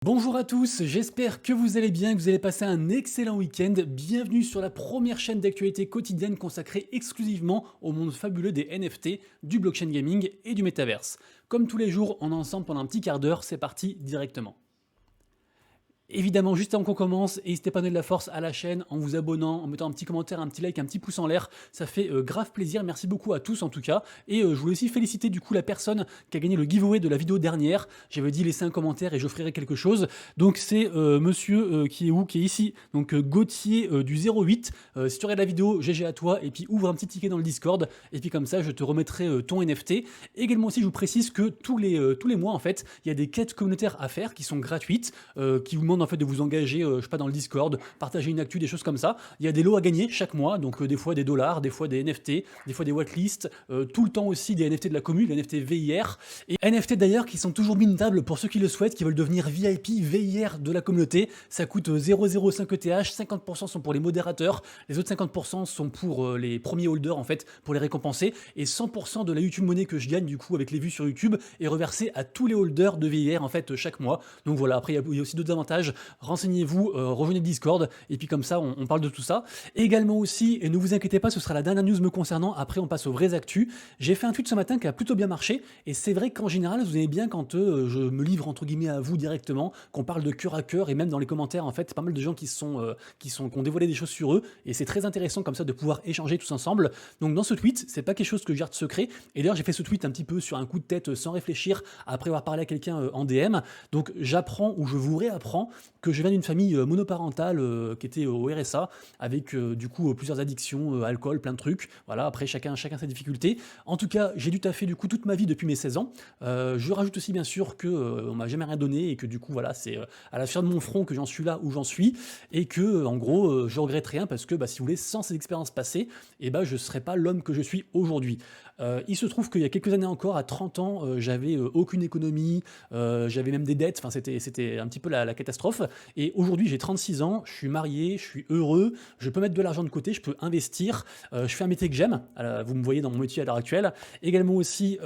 Bonjour à tous, j'espère que vous allez bien, que vous allez passer un excellent week-end. Bienvenue sur la première chaîne d'actualité quotidienne consacrée exclusivement au monde fabuleux des NFT, du blockchain gaming et du métaverse. Comme tous les jours, on est ensemble pendant un petit quart d'heure, c'est parti directement. Évidemment, juste avant qu'on commence, n'hésitez pas à donner de la force à la chaîne en vous abonnant, en mettant un petit commentaire, un petit like, un petit pouce en l'air. Ça fait grave plaisir. Merci beaucoup à tous en tout cas. Et je voulais aussi féliciter du coup la personne qui a gagné le giveaway de la vidéo dernière. J'avais dit laisser un commentaire et j'offrirai quelque chose. Donc c'est monsieur qui est où? Qui est ici. Donc Gauthier du 08. Si tu regardes la vidéo, GG à toi. Et puis ouvre un petit ticket dans le Discord. Et puis comme ça, je te remettrai ton NFT. Également aussi, je vous précise que tous les mois en fait, il y a des quêtes communautaires à faire qui sont gratuites, qui vous demandent en fait de vous engager, je sais pas, dans le Discord, partager une actu, des choses comme ça. Il y a des lots à gagner chaque mois, donc des fois des dollars, des fois des NFT, des fois des watlists, tout le temps aussi des NFT de la commune, les NFT VIR, et NFT d'ailleurs qui sont toujours mintables pour ceux qui le souhaitent, qui veulent devenir VIP VIR de la communauté. Ça coûte 0,05 ETH, 50% sont pour les modérateurs, les autres 50% sont pour les premiers holders en fait, pour les récompenser, et 100% de la YouTube monnaie que je gagne du coup avec les vues sur YouTube est reversé à tous les holders de VIR en fait chaque mois. Donc voilà, après il y a aussi d'autres avantages. Renseignez-vous, rejoignez le Discord, et puis comme ça, on parle de tout ça. Et également aussi, et ne vous inquiétez pas, ce sera la dernière news me concernant, après on passe aux vraies actus. J'ai fait un tweet ce matin qui a plutôt bien marché, et c'est vrai qu'en général, vous aimez bien quand je me livre entre guillemets à vous directement, qu'on parle de cœur à cœur, et même dans les commentaires, en fait, pas mal de gens qui ont dévoilé des choses sur eux, et c'est très intéressant comme ça de pouvoir échanger tous ensemble. Donc dans ce tweet, c'est pas quelque chose que je garde secret, et d'ailleurs j'ai fait ce tweet un petit peu sur un coup de tête sans réfléchir, après avoir parlé à quelqu'un en DM. Donc j'apprends, ou je vous réapprends, que je viens d'une famille monoparentale qui était au RSA, avec du coup plusieurs addictions, alcool, plein de trucs. Voilà, après chacun ses difficultés. En tout cas, j'ai dû taffer du coup toute ma vie depuis mes 16 ans. Je rajoute aussi bien sûr que on m'a jamais rien donné et que du coup voilà, c'est à la sueur de mon front que j'en suis là où j'en suis, et que en gros je regrette rien parce que si vous voulez, sans ces expériences passées, je serais pas l'homme que je suis aujourd'hui. Il se trouve qu'il y a quelques années encore, à 30 ans, j'avais aucune économie, j'avais même des dettes, enfin c'était un petit peu la catastrophe. Et aujourd'hui, j'ai 36 ans, je suis marié, je suis heureux, je peux mettre de l'argent de côté, je peux investir, je fais un métier que j'aime, vous me voyez dans mon métier à l'heure actuelle. Également aussi,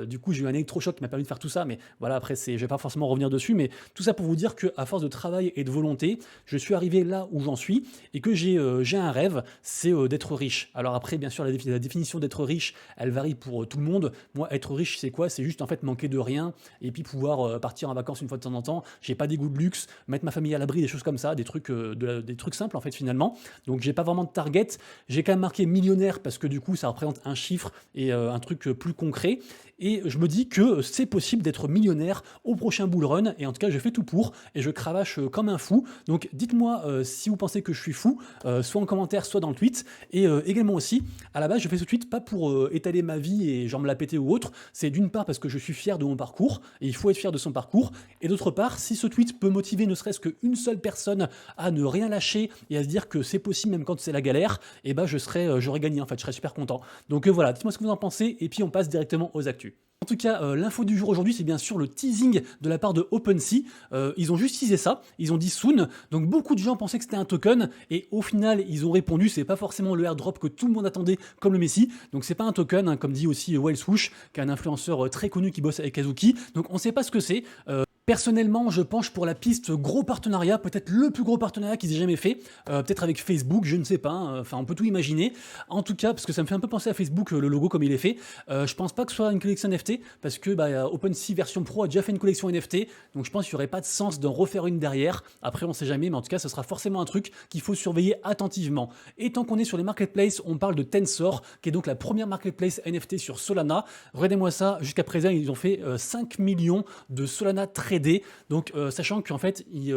du coup, j'ai eu un électrochoc qui m'a permis de faire tout ça, mais voilà, après, je vais pas forcément revenir dessus, mais tout ça pour vous dire qu'à force de travail et de volonté, je suis arrivé là où j'en suis, et que j'ai un rêve, c'est d'être riche. Alors après, bien sûr, la définition d'être riche, elle varie pour tout le monde. Moi, être riche, c'est quoi? C'est juste en fait manquer de rien, et puis pouvoir partir en vacances une fois de temps en temps. J'ai pas des goûts de luxe, mettre ma famille à l'abri, des choses comme ça, des trucs simples en fait finalement. Donc j'ai pas vraiment de target. J'ai quand même marqué millionnaire parce que du coup ça représente un chiffre et un truc plus concret. Et je me dis que c'est possible d'être millionnaire au prochain bull run, et en tout cas je fais tout pour, et je cravache comme un fou. Donc dites-moi si vous pensez que je suis fou, soit en commentaire, soit dans le tweet. Et également aussi, à la base je fais ce tweet pas pour étaler ma vie et genre me la péter ou autre, c'est d'une part parce que je suis fier de mon parcours, et il faut être fier de son parcours, et d'autre part, si ce tweet peut motiver ne serait-ce qu'une seule personne à ne rien lâcher et à se dire que c'est possible même quand c'est la galère, j'aurais gagné en fait, je serais super content. Donc voilà, dites-moi ce que vous en pensez, et puis on passe directement aux actus. En tout cas, l'info du jour aujourd'hui, c'est bien sûr le teasing de la part de OpenSea. Ils ont juste teasé ça, ils ont dit soon, donc beaucoup de gens pensaient que c'était un token, et au final, ils ont répondu, c'est pas forcément le airdrop que tout le monde attendait comme le Messi, donc c'est pas un token, hein, comme dit aussi Well Swoosh, qui est un influenceur très connu qui bosse avec Kazuki, donc on sait pas ce que c'est. Personnellement, je penche pour la piste gros partenariat, peut-être le plus gros partenariat qu'ils aient jamais fait, peut-être avec Facebook, je ne sais pas, hein, enfin on peut tout imaginer. En tout cas, parce que ça me fait un peu penser à Facebook, le logo comme il est fait. Je pense pas que ce soit une collection NFT, parce que OpenSea version Pro a déjà fait une collection NFT, donc je pense qu'il n'y aurait pas de sens d'en refaire une derrière. Après, on sait jamais, mais en tout cas, ce sera forcément un truc qu'il faut surveiller attentivement. Et tant qu'on est sur les marketplaces, on parle de Tensor, qui est donc la première marketplace NFT sur Solana. Regardez-moi ça, jusqu'à présent, ils ont fait 5 millions de Solana tradés. Donc sachant qu'en fait ils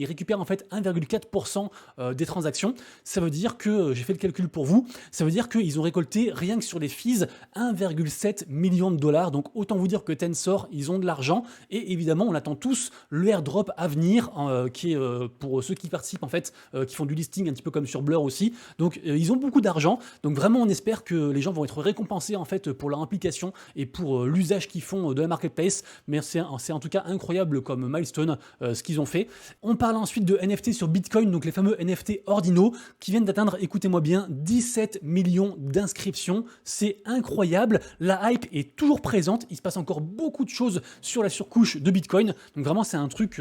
récupèrent en fait 1,4% des transactions, ça veut dire que j'ai fait le calcul pour vous, ça veut dire qu'ils ont récolté rien que sur les fees 1,7 million de dollars. Donc autant vous dire que Tensor, ils ont de l'argent, et évidemment on attend tous le airdrop à venir, qui est pour ceux qui participent en fait, qui font du listing un petit peu comme sur Blur aussi. Donc ils ont beaucoup d'argent, donc vraiment on espère que les gens vont être récompensés en fait pour leur implication et pour l'usage qu'ils font de la marketplace. Mais c'est en tout cas incroyable incroyable comme milestone ce qu'ils ont fait. On parle ensuite de NFT sur Bitcoin, donc les fameux NFT ordinaux qui viennent d'atteindre, écoutez-moi bien, 17 millions d'inscriptions. C'est incroyable. La hype est toujours présente. Il se passe encore beaucoup de choses sur la surcouche de Bitcoin. Donc vraiment, c'est un truc,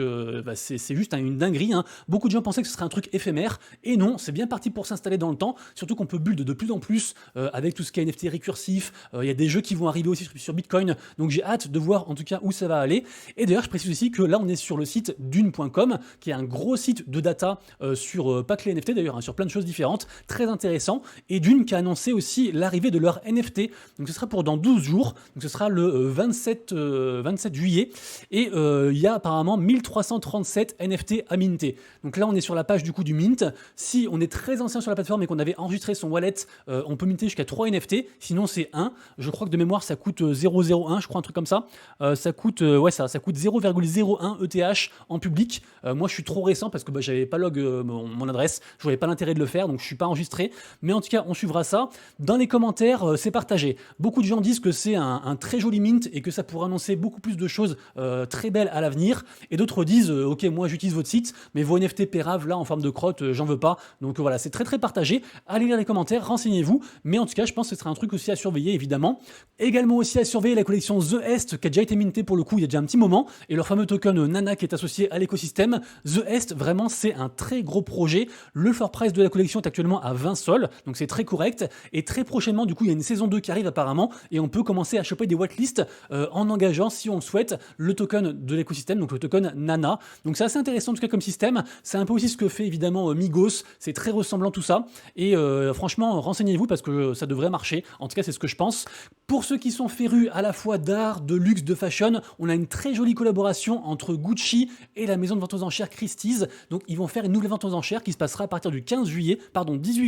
c'est juste une dinguerie. Hein. Beaucoup de gens pensaient que ce serait un truc éphémère. Et non, c'est bien parti pour s'installer dans le temps. Surtout qu'on peut build de plus en plus avec tout ce qui est NFT récursif. Il y a des jeux qui vont arriver aussi sur Bitcoin. Donc j'ai hâte de voir en tout cas où ça va aller. Et d'ailleurs, je précise aussi que là, on est sur le site dune.com, qui est un gros site de data sur pas que les NFT d'ailleurs, hein, sur plein de choses différentes. Très intéressant. Et Dune qui a annoncé aussi l'arrivée de leur NFT. Donc ce sera pour dans 12 jours. Donc ce sera le 27 juillet. Et il y a apparemment 1337 NFT à minter. Donc là, on est sur la page du coup du mint. Si on est très ancien sur la plateforme et qu'on avait enregistré son wallet, on peut minter jusqu'à 3 NFT. Sinon, c'est 1. Je crois que de mémoire, ça coûte 0,01, je crois, un truc comme ça. Ça coûte 0,01 ETH en public. Moi, je suis trop récent parce que j'avais pas log mon adresse. Je voyais pas l'intérêt de le faire, donc je suis pas enregistré. Mais en tout cas, on suivra ça. Dans les commentaires, c'est partagé. Beaucoup de gens disent que c'est un très joli mint et que ça pourrait annoncer beaucoup plus de choses très belles à l'avenir. Et d'autres disent, ok, moi j'utilise votre site, mais vos NFT péraves là en forme de crotte, j'en veux pas. Donc voilà, c'est très très partagé. Allez lire les commentaires, renseignez-vous. Mais en tout cas, je pense que ce sera un truc aussi à surveiller, évidemment. Également aussi à surveiller la collection The Est, qui a déjà été mintée pour le coup il y a déjà un petit moment, et leur fameux token Nana qui est associé à l'écosystème. The Est, vraiment, c'est un très gros projet. Le floor price de la collection est actuellement à 20 sols, donc c'est très correct. Et très prochainement, du coup, il y a une saison 2 qui arrive apparemment, et on peut commencer à choper des whitelists en engageant, si on le souhaite, le token de l'écosystème, donc le token Nana. Donc c'est assez intéressant en tout cas comme système. C'est un peu aussi ce que fait évidemment Migos. C'est très ressemblant tout ça. Et franchement, renseignez-vous parce que ça devrait marcher. En tout cas, c'est ce que je pense. Pour ceux qui sont férus à la fois d'art, de luxe, de fashion, on a une très jolie collaboration entre Gucci et la maison de vente aux enchères Christie's. Donc ils vont faire une nouvelle vente aux enchères qui se passera à partir du 18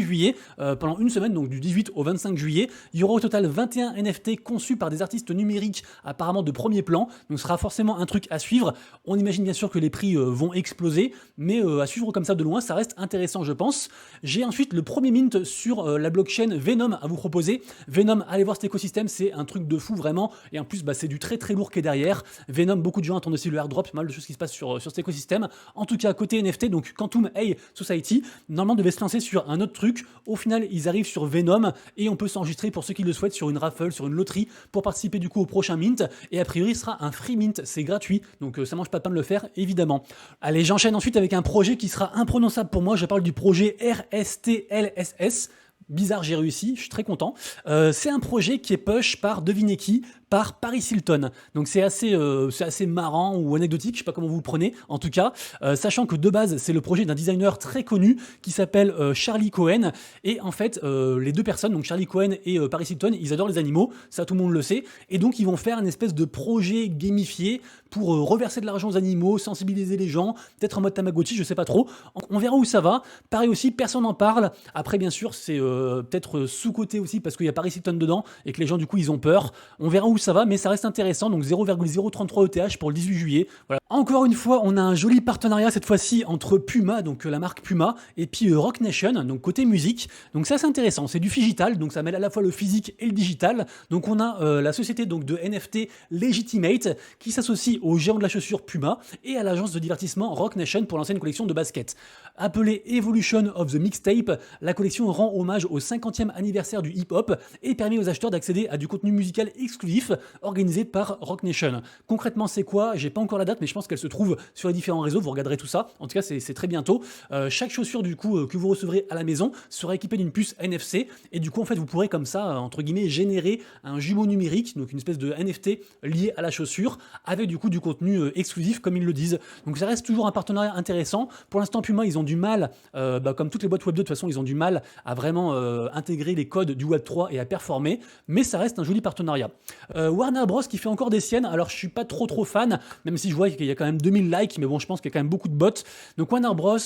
juillet, pendant une semaine, donc du 18 au 25 juillet. Il y aura au total 21 NFT conçus par des artistes numériques apparemment de premier plan. Donc ce sera forcément un truc à suivre. On imagine bien sûr que les prix vont exploser, mais à suivre comme ça de loin, ça reste intéressant je pense. J'ai ensuite le premier mint sur la blockchain Venom à vous proposer. Venom, allez voir cet écosystème, c'est un truc de fou vraiment. Et en plus, c'est du très très lourd qui est derrière. Venom, beaucoup de gens attendent aussi le airdrop, mal de choses qui se passent sur cet écosystème. En tout cas, côté NFT, donc Quantum AI Society, normalement devait se lancer sur un autre truc. Au final, ils arrivent sur Venom et on peut s'enregistrer pour ceux qui le souhaitent sur une raffle, sur une loterie pour participer du coup au prochain mint. Et a priori, ce sera un free mint, c'est gratuit. Donc ça mange pas de pain de le faire, évidemment. Allez, j'enchaîne ensuite avec un projet qui sera imprononçable pour moi. Je parle du projet RSTLSS. Bizarre, j'ai réussi, je suis très content. C'est un projet qui est push par, devinez qui, par Paris Hilton. Donc c'est assez marrant ou anecdotique, je sais pas comment vous le prenez, en tout cas, sachant que de base c'est le projet d'un designer très connu qui s'appelle Charlie Cohen, et en fait les deux personnes, donc Charlie Cohen et Paris Hilton, ils adorent les animaux, ça tout le monde le sait, et donc ils vont faire une espèce de projet gamifié pour reverser de l'argent aux animaux, sensibiliser les gens, peut-être en mode Tamagotchi, je sais pas trop, on verra où ça va. Pareil aussi, personne n'en parle, après bien sûr c'est peut-être sous-côté aussi parce qu'il y a Paris Hilton dedans et que les gens du coup ils ont peur, on verra où ça va, mais ça reste intéressant. Donc 0,033 ETH pour le 18 juillet. Voilà. Encore une fois, on a un joli partenariat cette fois-ci entre Puma, donc la marque Puma, et puis Rock Nation, donc côté musique. Donc ça c'est intéressant, c'est du digital, donc ça mêle à la fois le physique et le digital. Donc on a la société donc de NFT Legitimate qui s'associe au géant de la chaussure Puma et à l'agence de divertissement Rock Nation pour lancer une collection de basket. Appelée Evolution of the Mixtape, la collection rend hommage au 50e anniversaire du hip-hop et permet aux acheteurs d'accéder à du contenu musical exclusif organisé par Rock Nation. Concrètement, c'est quoi? J'ai pas encore la date, mais je pense qu'elle se trouve sur les différents réseaux. Vous regarderez tout ça. En tout cas, c'est très bientôt. Chaque chaussure du coup que vous recevrez à la maison sera équipée d'une puce NFC et du coup, en fait, vous pourrez comme ça, entre guillemets, générer un jumeau numérique, donc une espèce de NFT lié à la chaussure, avec du coup du contenu exclusif, comme ils le disent. Donc, ça reste toujours un partenariat intéressant. Pour l'instant, Puma, ils ont du mal, comme toutes les boîtes Web 2, de toute façon, ils ont du mal à vraiment intégrer les codes du Web 3 et à performer, mais ça reste un joli partenariat. Warner Bros qui fait encore des siennes, alors je suis pas trop fan, même si je vois qu'il y a quand même 2000 likes, mais bon, je pense qu'il y a quand même beaucoup de bots. Donc Warner Bros,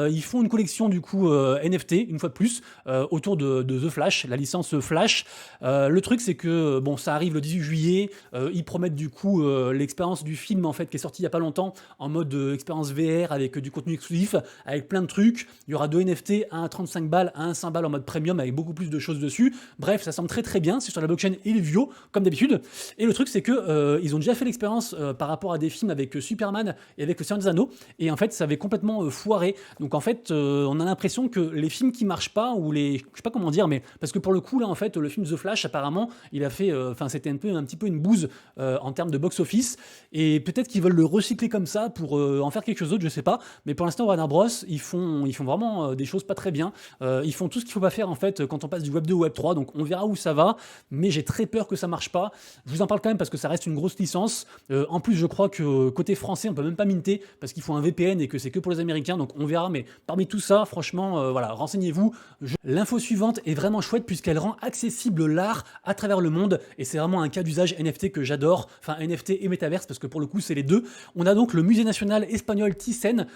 ils font une collection du coup NFT, une fois de plus, autour de The Flash, la licence Flash. Le truc c'est que bon, ça arrive le 18 juillet, ils promettent du coup l'expérience du du film en fait qui est sorti il y a pas longtemps en mode expérience VR avec du contenu exclusif, avec plein de trucs. Il y aura 2 NFT, un à 35 balles, un à 5 balles en mode premium avec beaucoup plus de choses dessus. Bref, ça semble très très bien, c'est sur la blockchain Ilvio comme d'habitude. Et le truc c'est que ils ont déjà fait l'expérience par rapport à des films avec Superman et avec Le Seigneur des Anneaux, et en fait ça avait complètement foiré. Donc en fait on a l'impression que les films qui marchent pas, ou les, je sais pas comment dire, mais parce que pour le coup là en fait le film The Flash apparemment il a fait, enfin c'était un petit peu une bouse en termes de box office, et peut-être qu'ils veulent le recycler comme ça pour en faire quelque chose d'autre, je sais pas. Mais pour l'instant Warner Bros ils font vraiment des choses pas très bien. Ils font tout ce qu'il faut pas faire en fait quand on passe du Web 2 au Web 3, donc on verra où ça va, mais j'ai très peur que ça marche pas. Je vous en parle quand même parce que ça reste une grosse licence. En plus je crois que côté français on peut même pas minter parce qu'il faut un VPN et que c'est que pour les Américains, donc on verra. Mais parmi tout ça franchement voilà, renseignez-vous. L'info suivante est vraiment chouette puisqu'elle rend accessible l'art à travers le monde, et c'est vraiment un cas d'usage NFT que j'adore, enfin NFT et Metaverse parce que pour le coup c'est les deux. On a donc le musée national espagnol Thyssen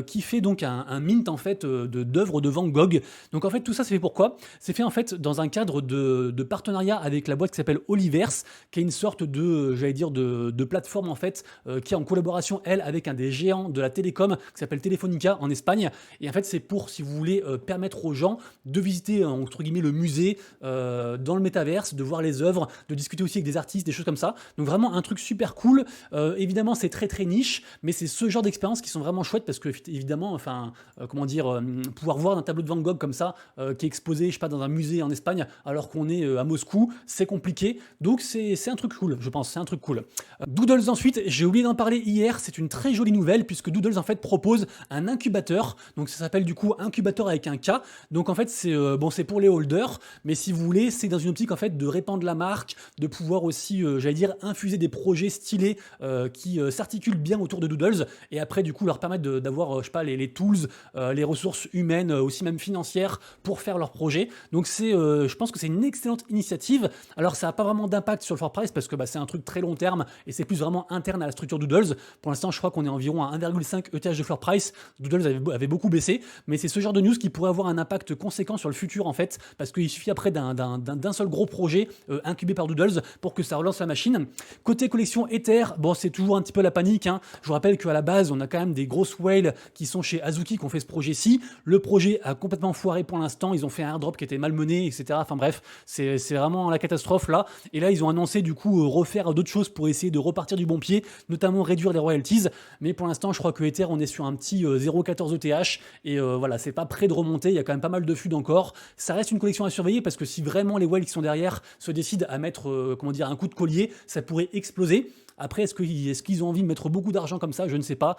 qui fait donc un mint en fait d'œuvres de Van Gogh. Donc en fait tout ça c'est fait pourquoi? C'est fait en fait dans un cadre de partenariat avec la boîte qui s'appelle Oliverse, qui est une sorte de, j'allais dire, de plateforme en fait qui est en collaboration elle avec un des géants de la télécom qui s'appelle Telefonica en Espagne. Et en fait c'est pour, si vous voulez, permettre aux gens de visiter entre guillemets le musée dans le métaverse, de voir les œuvres, de discuter aussi avec des artistes, des choses comme ça. Donc vraiment un truc super cool. Évidemment c'est très très niche, mais c'est ce genre d'expériences qui sont vraiment chouettes parce que évidemment, enfin comment dire, pouvoir voir un tableau de Van Gogh comme ça qui est exposé, je sais pas, dans un musée en Espagne alors qu'on est à Moscou, c'est compliqué. Donc c'est un truc cool, je pense, c'est un truc cool. Doodles ensuite, j'ai oublié d'en parler hier, c'est une très jolie nouvelle puisque Doodles en fait propose un incubateur. Donc ça s'appelle du coup incubateur avec un K. Donc en fait c'est bon, c'est pour les holders, mais si vous voulez, c'est dans une optique en fait de répandre la marque, de pouvoir aussi, j'allais dire, infuser des projets stylés qui s'articulent bien autour de Doodles, et après du coup leur permettre d'avoir, je sais pas, les tools, les ressources humaines, aussi même financières pour faire leurs projets. Donc c'est, je pense que c'est une excellente initiative. Alors ça n'a pas vraiment d'impact sur le floor price parce que c'est un truc très long terme et c'est plus vraiment interne à la structure Doodles. Pour l'instant, je crois qu'on est environ à 1,5 ETH de floor price. Doodles avait beaucoup baissé, mais c'est ce genre de news qui pourrait avoir un impact conséquent sur le futur en fait, parce qu'il suffit après d'un seul gros projet incubé par Doodles pour que ça relance la machine. Côté collection Ether, bon, c'est toujours un petit peu la panique, hein. Je vous rappelle qu'à la base, on a quand même des grosses whales qui sont chez Azuki qui ont fait ce projet-ci. Le projet a complètement foiré pour l'instant. Ils ont fait un airdrop qui était malmené, etc. Enfin bref, c'est vraiment la catastrophe là. Et là, ils ont annoncé du coup refaire d'autres choses pour essayer de repartir du bon pied, notamment réduire les royalties. Mais pour l'instant, je crois que Ether, on est sur un petit 0,14 ETH. Et voilà, c'est pas prêt de remonter. Il y a quand même pas mal de FUD encore. Ça reste une collection à surveiller parce que si vraiment les whales qui sont derrière se décident à mettre comment dire, un coup de collier, ça pourrait exploser. Après, est-ce qu'ils ont envie de mettre beaucoup d'argent comme ça? Je ne sais pas.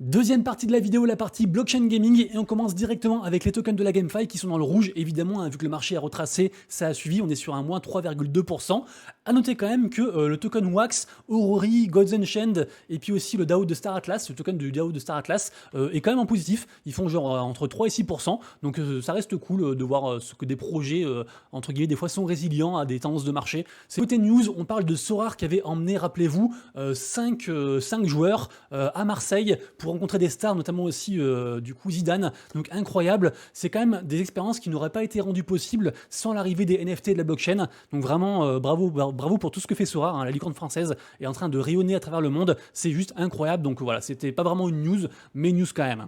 Deuxième partie de la vidéo, la partie blockchain gaming, et on commence directement avec les tokens de la GameFi qui sont dans le rouge, évidemment, hein, vu que le marché a retracé, ça a suivi, on est sur un moins 3,2%. A noter quand même que le token Wax, Aurori, Gods Unchained, et puis aussi le DAO de Star Atlas, le token du DAO de Star Atlas, est quand même en positif. Ils font genre entre 3 et 6%, donc ça reste cool de voir ce que des projets, entre guillemets, des fois sont résilients à des tendances de marché. C'est côté news, on parle de Sorare qui avait emmené, rappelez-vous, 5 joueurs à Marseille pour rencontrer des stars, notamment aussi du coup Zidane. Donc incroyable, c'est quand même des expériences qui n'auraient pas été rendues possibles sans l'arrivée des NFT et de la blockchain. Donc vraiment bravo pour tout ce que fait Sorare, hein. La licorne française est en train de rayonner à travers le monde, c'est juste incroyable. Donc voilà, c'était pas vraiment une news, mais news quand même.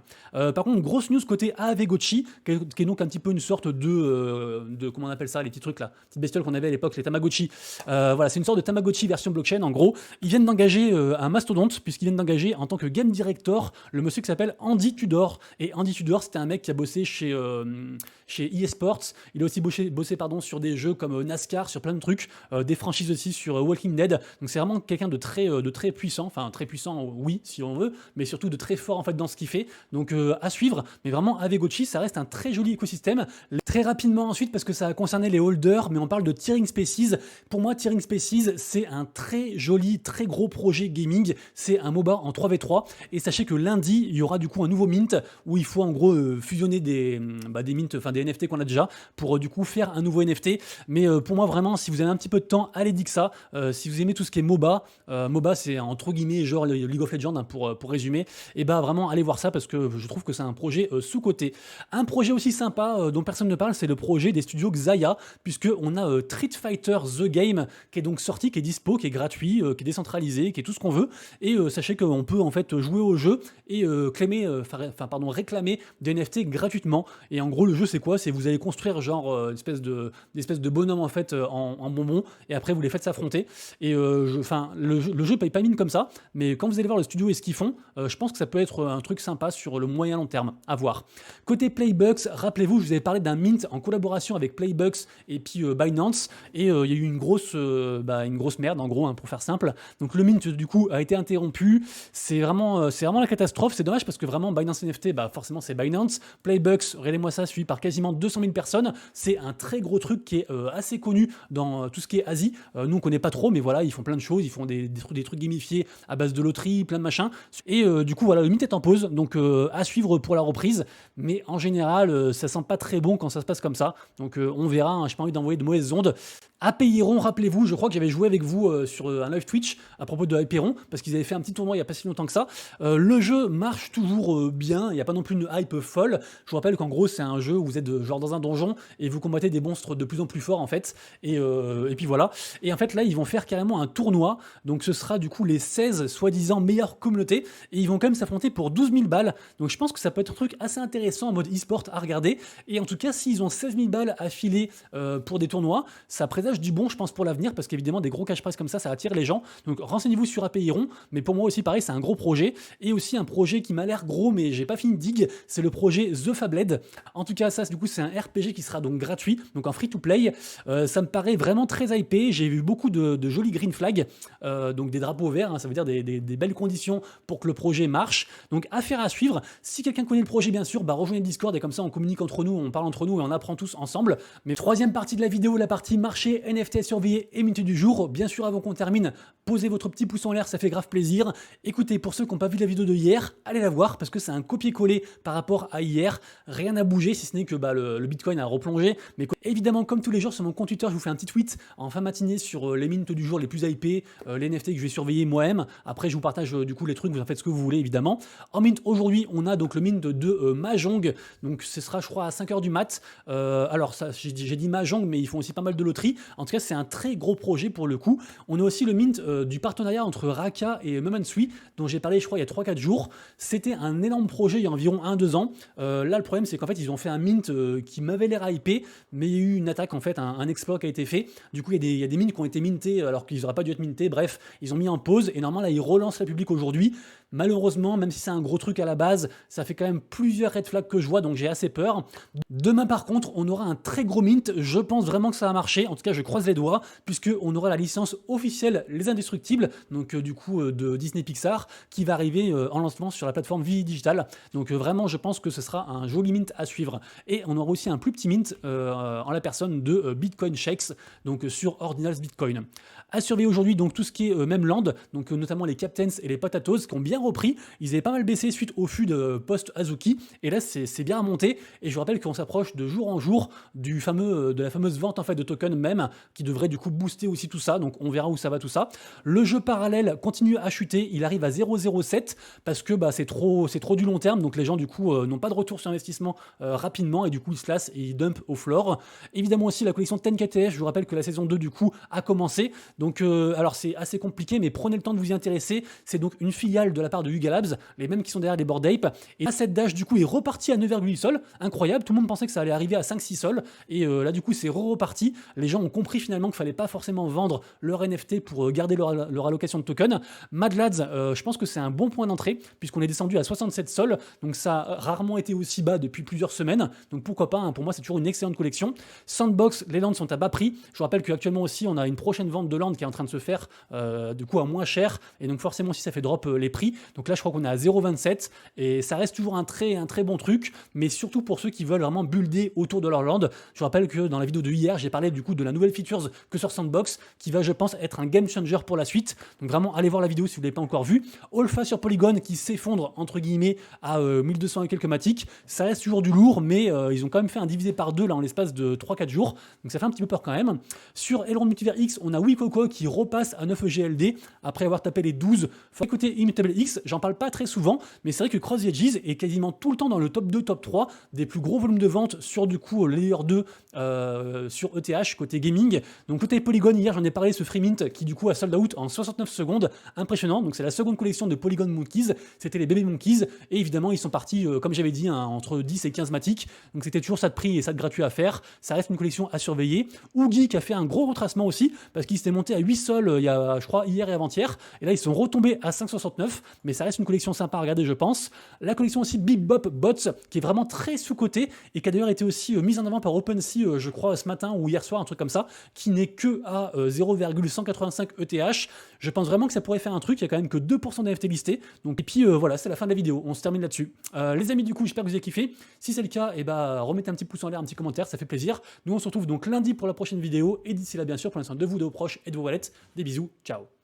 Par contre, grosse news côté Aavegotchi, qui est donc un petit peu une sorte de comment on appelle ça, les petits trucs là, petites bestioles qu'on avait à l'époque, les Tamagotchi. Voilà, c'est une sorte de Tamagotchi version blockchain. En gros, ils viennent d'engager un mastodonte, puisqu'ils viennent d'engager en tant que game director le monsieur qui s'appelle Andy Tudor. Et Andy Tudor, c'était un mec qui a bossé chez EA Sports. Il a aussi bossé sur des jeux comme NASCAR, sur plein de trucs, des franchises aussi sur Walking Dead. Donc c'est vraiment quelqu'un de très puissant, enfin très puissant, oui, si on veut, mais surtout de très fort en fait dans ce qu'il fait. Donc à suivre. Mais vraiment, Aavegotchi, ça reste un très joli écosystème. Très rapidement ensuite, parce que ça a concerné les holders, mais on parle de Tearing Spaces. Pour moi, Tearing Spaces, c'est un très joli, très gros projet gaming. C'est un MOBA en 3v3. Et sachez que lundi, il y aura du coup un nouveau mint où il faut en gros fusionner des mints, enfin des NFT qu'on a déjà pour du coup faire un nouveau NFT. Mais pour moi vraiment, si vous avez un petit peu de temps, allez Dixa. Si vous aimez tout ce qui est MOBA, MOBA c'est entre guillemets genre le League of Legends hein, pour résumer, et bah vraiment allez voir ça parce que je trouve que c'est un projet sous-coté. Un projet aussi sympa dont personne ne parle, c'est le projet des studios Xayah, puisque on a Street Fighter The Game qui est donc sorti, qui est dispo, qui est gratuit, qui est décentralisé, qui est tout ce qu'on veut. Et sachez qu'on peut en fait jouer au jeu et réclamer des NFT gratuitement. Et en gros le jeu c'est quoi? C'est vous allez construire genre une espèce de bonhomme en fait en bonbon, et après vous les faites s'affronter. Et le jeu paye pas mine comme ça, mais quand vous allez voir le studio et ce qu'ils font, je pense que ça peut être un truc sympa sur le moyen long terme, à voir. Côté Playbucks, rappelez-vous, je vous avais parlé d'un mint en collaboration avec Playbucks et puis Binance, et il y a eu une grosse merde en gros, hein, pour faire simple. Donc le mint du coup a été interrompu, c'est vraiment la catastrophe. C'est dommage parce que vraiment Binance NFT, forcément c'est Binance. Playbucks, regardez-moi ça, suivi par quasiment 200 000 personnes, c'est un très gros truc qui est assez connu dans tout ce qui est Asie. Nous on connaît pas trop, mais voilà, ils font plein de choses, ils font des trucs gamifiés à base de loterie, plein de machins. Et du coup voilà, le mint est en pause, donc à suivre pour la reprise. Mais en général, ça sent pas très bon quand ça se passe comme ça. Donc on verra, hein, j'ai pas envie d'envoyer de mauvaises ondes. Apeiron, rappelez-vous, je crois que j'avais joué avec vous sur un live Twitch à propos de Apeiron, parce qu'ils avaient fait un petit tournoi il n'y a pas si longtemps que ça. Le jeu marche toujours bien, il n'y a pas non plus une hype folle. Je vous rappelle qu'en gros c'est un jeu où vous êtes genre dans un donjon et vous combattez des monstres de plus en plus forts en fait. Et puis voilà. Et en fait là ils vont faire carrément un tournoi, donc ce sera du coup les 16 soi-disant meilleures communautés, et ils vont quand même s'affronter pour 12 000 balles. Donc je pense que ça peut être un truc assez intéressant en mode e-sport à regarder. Et en tout cas s'ils ont 16 000 balles à filer pour des tournois, ça présage du bon je pense pour l'avenir, parce qu'évidemment des gros cash prize comme ça attire les gens. Donc renseignez-vous sur Apeiron, mais pour moi aussi pareil, c'est un gros projet. Et aussi un projet qui m'a l'air gros mais j'ai pas fini de dig, c'est le projet The Fabled. En tout cas ça du coup c'est un RPG qui sera donc gratuit, donc en free to play. Ça me paraît vraiment très hypé, j'ai vu beaucoup de jolis green flags, donc des drapeaux verts, hein, ça veut dire des belles conditions pour que le projet marche. Donc affaire à suivre. Si quelqu'un connaît le projet bien sûr, rejoignez le Discord et comme ça on communique entre nous, on parle entre nous et on apprend tous ensemble. Mais troisième partie de la vidéo, la partie marché NFT à surveiller et minute du jour. Bien sûr avant qu'on termine, posez votre petit pouce en l'air, ça fait grave plaisir. Écoutez, pour ceux qui n'ont pas vu la vidéo de hier, allez la voir parce que c'est un copier-coller par rapport à hier. Rien n'a bougé si ce n'est que le Bitcoin a replongé. Mais évidemment comme tous les jours sur mon compte Twitter, je vous fais un petit tweet en fin matinée sur les minutes du jour les plus hypés, les NFT que je vais surveiller moi-même. Après je vous partage du coup les trucs, vous en faites ce que vous voulez évidemment. En mint aujourd'hui on a donc le mint de Mahjong, donc ce sera je crois à 5h du mat. Alors ça j'ai dit Mahjong mais ils font aussi pas mal de loteries. En tout cas c'est un très gros projet pour le coup. On a aussi le mint du partenariat entre Raka et Momentsui dont j'ai parlé je crois il y a 3-4 jours. C'était un énorme projet il y a environ 1-2 ans. Là le problème c'est qu'en fait ils ont fait un mint qui m'avait l'air hypé, mais il y a eu une attaque en fait, un exploit qui a été fait. Du coup il y a des mints qui ont été mintés alors qu'ils n'auraient pas dû être mintés. Bref, ils ont mis en pause et normalement là ils relancent la public aujourd'hui. Malheureusement, même si c'est un gros truc à la base, ça fait quand même plusieurs red flags que je vois, donc j'ai assez peur. Demain par contre, on aura un très gros mint, je pense vraiment que ça va marcher, en tout cas je croise les doigts, puisqu'on aura la licence officielle Les Indestructibles, donc du coup de Disney Pixar, qui va arriver en lancement sur la plateforme Vivi Digital. Donc vraiment je pense que ce sera un joli mint à suivre. Et on aura aussi un plus petit mint en la personne de Bitcoin Shakes, donc sur Ordinals Bitcoin. À surveiller aujourd'hui donc tout ce qui est Memland, donc notamment les Captains et les Potatoes qui ont bien repris. Ils avaient pas mal baissé suite au FUD post-Azuki, et là c'est bien remonté. Et je vous rappelle qu'on s'approche de jour en jour de la fameuse vente en fait de tokens même, qui devrait du coup booster aussi tout ça. Donc on verra où ça va tout ça. Le jeu parallèle continue à chuter, il arrive à 0,07 parce que c'est trop du long terme, donc les gens du coup n'ont pas de retour sur investissement rapidement, et du coup ils se lassent et ils dumpent au floor. Évidemment aussi la collection 10KTF, je vous rappelle que la saison 2 du coup a commencé. Donc alors c'est assez compliqué, mais prenez le temps de vous y intéresser. C'est donc une filiale de la part de Yuga Labs, les mêmes qui sont derrière les Bored Ape. Et Asset Dash du coup est reparti à 9,8 sols, incroyable, tout le monde pensait que ça allait arriver à 5-6 sols, et là du coup c'est reparti. Les gens ont compris finalement qu'il fallait pas forcément vendre leur NFT pour garder leur allocation de tokens. Mad Lads, je pense que c'est un bon point d'entrée, puisqu'on est descendu à 67 sols, donc ça a rarement été aussi bas depuis plusieurs semaines, donc pourquoi pas, hein, pour moi c'est toujours une excellente collection. Sandbox, les lands sont à bas prix. Je vous rappelle qu'actuellement aussi on a une prochaine vente de land qui est en train de se faire du coup à moins cher, et donc forcément si ça fait drop les prix. Donc là, je crois qu'on est à 0,27 et ça reste toujours un très bon truc, mais surtout pour ceux qui veulent vraiment builder autour de leur land. Je vous rappelle que dans la vidéo de hier, j'ai parlé du coup de la nouvelle features que sur Sandbox qui va, je pense, être un game changer pour la suite. Donc vraiment, allez voir la vidéo si vous ne l'avez pas encore vue. Alpha sur Polygon qui s'effondre entre guillemets à 1200 et quelques matiques. Ça reste toujours du lourd, mais ils ont quand même fait un divisé par 2 là en l'espace de 3-4 jours. Donc ça fait un petit peu peur quand même. Sur Elrond Multivers X, on a Wikoko qui repasse à 9 GLD après avoir tapé les 12. Côté Immutable X, j'en parle pas très souvent, mais c'est vrai que Cross the Edges est quasiment tout le temps dans le top 2, top 3 des plus gros volumes de vente sur du coup Layer 2 sur ETH côté gaming. Donc côté Polygon, hier j'en ai parlé, ce free mint qui du coup a sold out en 69 secondes, impressionnant. Donc c'est la seconde collection de Polygon Monkeys, c'était les bébés Monkeys, et évidemment ils sont partis, comme j'avais dit, hein, entre 10 et 15 matiques. Donc c'était toujours ça de prix et ça de gratuit à faire. Ça reste une collection à surveiller. Oogie qui a fait un gros retracement aussi, parce qu'ils s'étaient montés à 8 sols il y a, je crois, hier et avant-hier, et là ils sont retombés à 5,69, mais ça reste une collection sympa à regarder, je pense. La collection aussi Big Bop Bots, qui est vraiment très sous-cotée, et qui a d'ailleurs été aussi mise en avant par OpenSea, je crois, ce matin ou hier soir, un truc comme ça, qui n'est que à 0,185 ETH. Je pense vraiment que ça pourrait faire un truc, il y a quand même que 2% d'NFT listés. Donc, et puis voilà, c'est la fin de la vidéo, on se termine là-dessus. Les amis, du coup, j'espère que vous avez kiffé. Si c'est le cas, et remettez un petit pouce en l'air, un petit commentaire, ça fait plaisir. Nous, on se retrouve donc lundi pour la prochaine vidéo, et d'ici là, bien sûr, prenez soin de vous, de vos proches et de vos wallets. Des bisous, ciao.